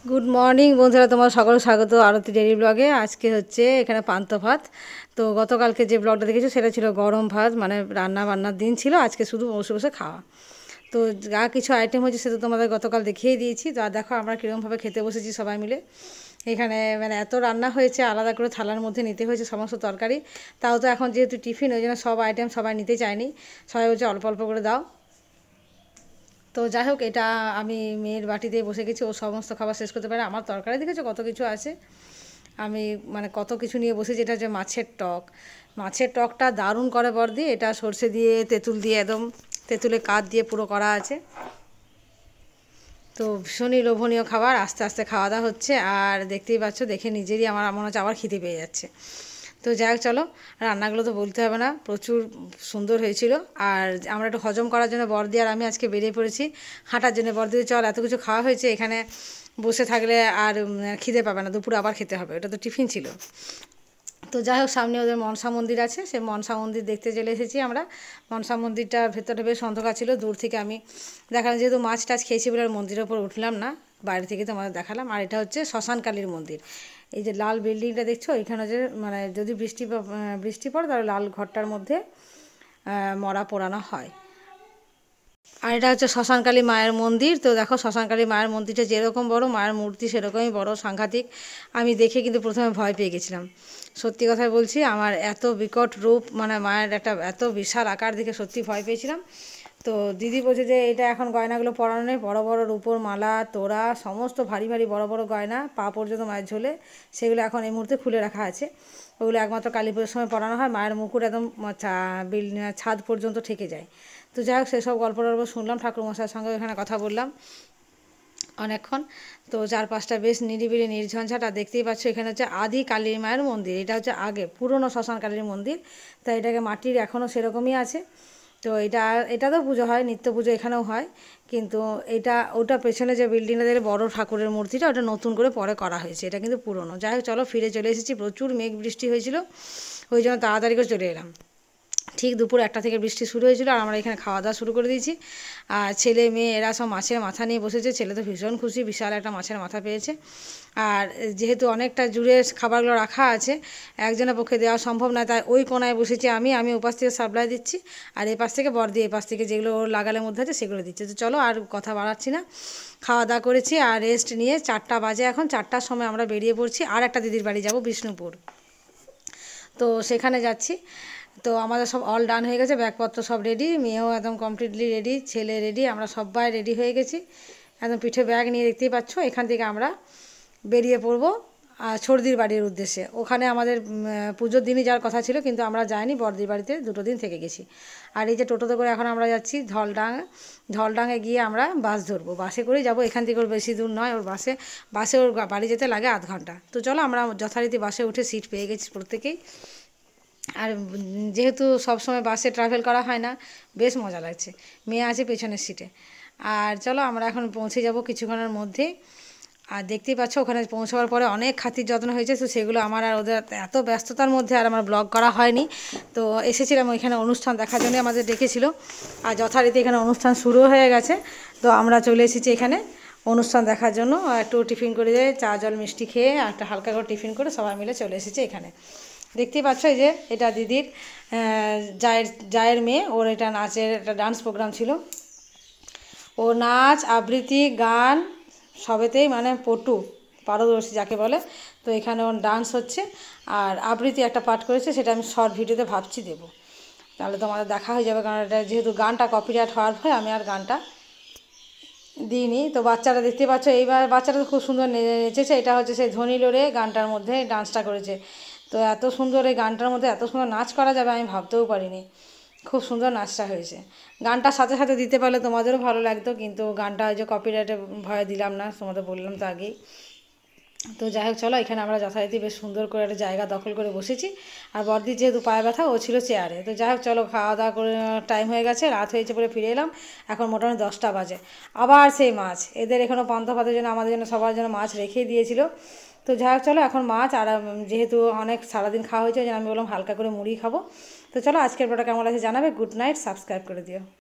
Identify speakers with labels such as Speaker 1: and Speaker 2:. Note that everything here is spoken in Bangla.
Speaker 1: গুড মর্নিং বন্ধুরা, তোমার সকল স্বাগত আরতি ডেইলি ব্লগে। আজকে হচ্ছে এখানে পান্তা ভাত। তো গতকালকে যে ব্লগটা দেখেছো সেটা ছিল গরম ভাত, মানে রান্না বান্নার দিন ছিল, আজকে শুধু বসে বসে খাওয়া। তো যা কিছু আইটেম হয়েছে সেটা তোমাদের গতকাল দেখিয়ে দিয়েছি। তো আর দেখো আমরা কীরকমভাবে খেতে বসেছি সবাই মিলে। এখানে মানে এত রান্না হয়েছে, আলাদা করে থালার মধ্যে নিতে হয়েছে সমস্ত তরকারি। তাও তো এখন যেহেতু টিফিন, ওই জন্য সব আইটেম সবাই নিতে চায়নি, সবাই বলছে অল্প অল্প করে দাও। তো যাই হোক, এটা আমি মেয়ের বাটিতে বসে গেছি, ও সমস্ত খাবার শেষ করতে পারে। আমার তরকারি দেখেছো কত কিছু আছে, আমি মানে কত কিছু নিয়ে বসেছি। এটা হচ্ছে মাছের টক। মাছের টকটা দারুণ করে বর্দি, এটা সর্ষে দিয়ে তেঁতুল দিয়ে একদম তেঁতুলে কাঠ দিয়ে পুরো করা আছে। তো ভীষণই লোভনীয় খাবার, আস্তে আস্তে খাওয়া দাওয়া হচ্ছে। আর দেখতেই পাচ্ছ, দেখে নিজেরই আমার মনে হচ্ছে আবার খিদে পেয়ে যাচ্ছে। তো যাই হোক, চলো রান্নাগুলো তো বলতে হবে না, প্রচুর সুন্দর হয়েছিল। আর আমরা একটু হজম করার জন্য বর্দি আর আমি আজকে বেরিয়ে পড়েছি হাঁটার জন্য। বর্দি চল, এত কিছু খাওয়া হয়েছে, এখানে বসে থাকলে আর খিদে পাবে না, দুপুরে আবার খেতে হবে, এটা তো টিফিন ছিল। তো যাই হোক, সামনে ওদের মনসা মন্দির আছে, সেই মনসা মন্দির দেখতে চলে এসেছি আমরা। মনসা মন্দিরটার ভেতরটা বেশ অন্ধকার ছিল, দূর থেকে আমি দেখালাম, যেহেতু মাছ টাছ খেয়েছি বলে আর মন্দিরের ওপর উঠলাম না, বাইরে থেকে তোমাদের দেখালাম। আর এটা হচ্ছে শ্মশানকালীর মন্দির। এই যে লাল বিল্ডিংটা দেখছো, এখানে যে মানে যদি বৃষ্টি পড়ে তাহলে লাল ঘরটার মধ্যে মরা পোড়ানো হয়। আর এটা হচ্ছে শ্মশানকালী মায়ের মন্দির। তো দেখো, শ্মশানকালী মায়ের মন্দিরটা যেরকম বড়, মায়ের মূর্তি সেরকমই বড়, সাংঘাতিক। আমি দেখে কিন্তু প্রথমে ভয় পেয়ে গেছিলাম, সত্যি কথাই বলছি। আমার এত বিকট রূপ, মানে মায়ের একটা এত বিশাল আকার দেখে সত্যি ভয় পেয়েছিলাম। তো দিদি বলছে যে এটা এখন গয়নাগুলো পরানো নেই, বড় বড় রূপোর মালা, তোড়া, সমস্ত ভারী ভারী বড় বড় গয়না পা পর্যন্ত মায়ের ঝোলে, সেগুলো এখন এই মুহূর্তে খুলে রাখা আছে। ওগুলো একমাত্র কালী পুজোর সময় পরানো হয়। মায়ের মুকুট একদম ছাদ পর্যন্ত ঠেকে যায়। তো যাই হোক, সেসব গল্প শুনলাম, ঠাকুরমশাইয়ের সঙ্গে এখানে কথা বললাম অনেকক্ষণ। তো চারপাশটা বেশ নিরিবিলি নির্ঝঞ্ঝাট। আর দেখতেই পাচ্ছ, এখানে হচ্ছে আদি কালী মায়ের মন্দির। এটা হচ্ছে আগে পুরনো শ্মশান কালীর মন্দির, তাই এটাকে মাটির এখনও সেরকমই আছে। তো এটা তো পুজো হয়, নিত্য পুজো এখানেও হয়, কিন্তু ওটা পেছনে যে বিল্ডিংটা দেখে বড় ঠাকুরের মূর্তিটা, ওটা নতুন করে পরে করা হয়েছে, এটা কিন্তু পুরনো। যাই হোক, চলো ফিরে চলে এসেছি। প্রচুর মেঘ বৃষ্টি হয়েছিল, ওই জন্য তাড়াতাড়ি করে চলে এলাম। ঠিক দুপুর 1টা থেকে বৃষ্টি শুরু হয়েছিল, আর আমরা এখানে খাওয়া দাওয়া শুরু করে দিয়েছি। আর ছেলে মেয়ে এরা সব মাছের মাথা নিয়ে বসেছে। ছেলে তো ভীষণ খুশি, বিশাল একটা মাছের মাথা পেয়েছে। আর যেহেতু অনেকটা জুড়ে খাবারগুলো রাখা আছে, একজনের পক্ষে দেওয়া সম্ভব নয়, তাই ওই কোনায় বসেছি আমি ওপাশ থেকে সাপ্লাই দিচ্ছি, আর এই পাশ থেকে বর্দি এই পাশ থেকে যেগুলো ওর লাগালের মধ্যে আছে সেগুলো দিচ্ছে। তো চলো আর কথা বাড়াচ্ছি না, খাওয়া দাওয়া করেছি আর রেস্ট নিয়ে 4টা বাজে এখন। 4টার সময় আমরা বেরিয়ে পড়ছি, আর একটা দিদির বাড়ি যাব, বিষ্ণুপুর। তো সেখানে যাচ্ছি। তো আমাদের সব অল ডান হয়ে গেছে, ব্যাগপত্র সব রেডি, মেয়েও একদম কমপ্লিটলি রেডি, ছেলে রেডি, আমরা সবাই রেডি হয়ে গেছি। একদম পিঠে ব্যাগ নিয়ে, দেখতেই পাচ্ছ। এখান থেকে আমরা বেরিয়ে পড়বো ছর্দির বাড়ির উদ্দেশ্যে। ওখানে আমাদের পুজোর দিনই যাওয়ার কথা ছিল, কিন্তু আমরা যাইনি, বর্দির বাড়িতে 2 দিন থেকে গেছি। আর এই যে টোটোতে করে এখন আমরা যাচ্ছি ধলডাঙে গিয়ে আমরা বাস ধরবো, বাসে করেই যাবো। এখান থেকে ওর বেশি দূর নয়, ওর বাসে ওর বাড়ি যেতে লাগে আধ ঘন্টা। তো চলো, আমরা যথারীতি বাসে উঠে সিট পেয়ে গেছি প্রত্যেকেই। আর যেহেতু সবসময় বাসে ট্রাভেল করা হয় না, বেশ মজা লাগছে। মেয়ে আছে পেছনের সিটে। আর চলো, আমরা এখন পৌঁছে যাব কিছুক্ষণের মধ্যেই। আর দেখতেই পাচ্ছ, ওখানে পৌঁছাবার পরে অনেক খাতির যত্ন হয়েছে, তো সেগুলো আমার আর ওদের এত ব্যস্ততার মধ্যে আর আমার ব্লগ করা হয়নি। তো এসেছিলাম ওইখানে অনুষ্ঠান দেখার জন্য, আমাদের ডেকেছিল। আর যথারীতি এখানে অনুষ্ঠান শুরু হয়ে গেছে। তো আমরা চলে এসেছি এখানে অনুষ্ঠান দেখার জন্য। একটু টিফিন করে চা জল মিষ্টি খেয়ে একটা হালকা করে টিফিন করে সবাই মিলে চলে এসেছি এখানে। দেখতেই পাচ্ছ, এই যে এটা দিদির জায়ের মেয়ে, ওর এটা নাচের একটা ডান্স প্রোগ্রাম ছিল। ও নাচ, আবৃত্তি, গান সবেতেই মানে পটু, পারদর্শী যাকে বলে। তো এখানে ওর ডান্স হচ্ছে, আর আবৃত্তি একটা পাঠ করেছে, সেটা আমি শর্ট ভিডিওতে ভাবছি দেবো, তাহলে তোমাদের দেখা হয়ে যাবে। কারণ এটা যেহেতু গানটা কপিরাইট হওয়ার ভয়, আমি আর গানটা দিইনি। তো বাচ্চারা দেখতে পাচ্ছ, এইবার বাচ্চারা খুব সুন্দর নেচেছে। এটা হচ্ছে সেই ধনী লোরে গানটার মধ্যে ডান্সটা করেছে। তো এত সুন্দর এই গানটার মধ্যে এত সুন্দর নাচ করা যাবে আমি ভাবতেও পারিনি, খুব সুন্দর নাচটা হয়েছে। গানটার সাথে সাথে দিতে পারলে তোমাদেরও ভালো লাগতো, কিন্তু গানটা ওই যে কপিরাইটের ভয়ে দিলাম না, তোমাদের বললাম তো আগেই। তো যাই হোক, চলো, এখানে আমরা যথারীতি বেশ সুন্দর করে একটা জায়গা দখল করে বসেছি। আর বর্দির যেহেতু পায়ে ব্যথা, ও ছিল চেয়ারে। তো যাই হোক, চলো, খাওয়া দাওয়া করে টাইম হয়ে গেছে, রাত হয়েছে বলে ফিরে এলাম। এখন মোটামুটি 10টা বাজে। আবার সেই মাছ, এদের এখানেও পান্তা ভাতের জন্য আমাদের জন্য সবার জন্য মাছ রেখেই দিয়েছিল। তো যাই হোক, চলো, এখন মাছ। আর যেহেতু অনেক সারাদিন খাওয়া হয়েছে, ওই জন্য আমি বললাম হালকা করে মুড়ি খাবো। তো চলো, আজকের ব্লগটা কেমন আছে জানাবে। গুড নাইট, সাবস্ক্রাইব করে দিও।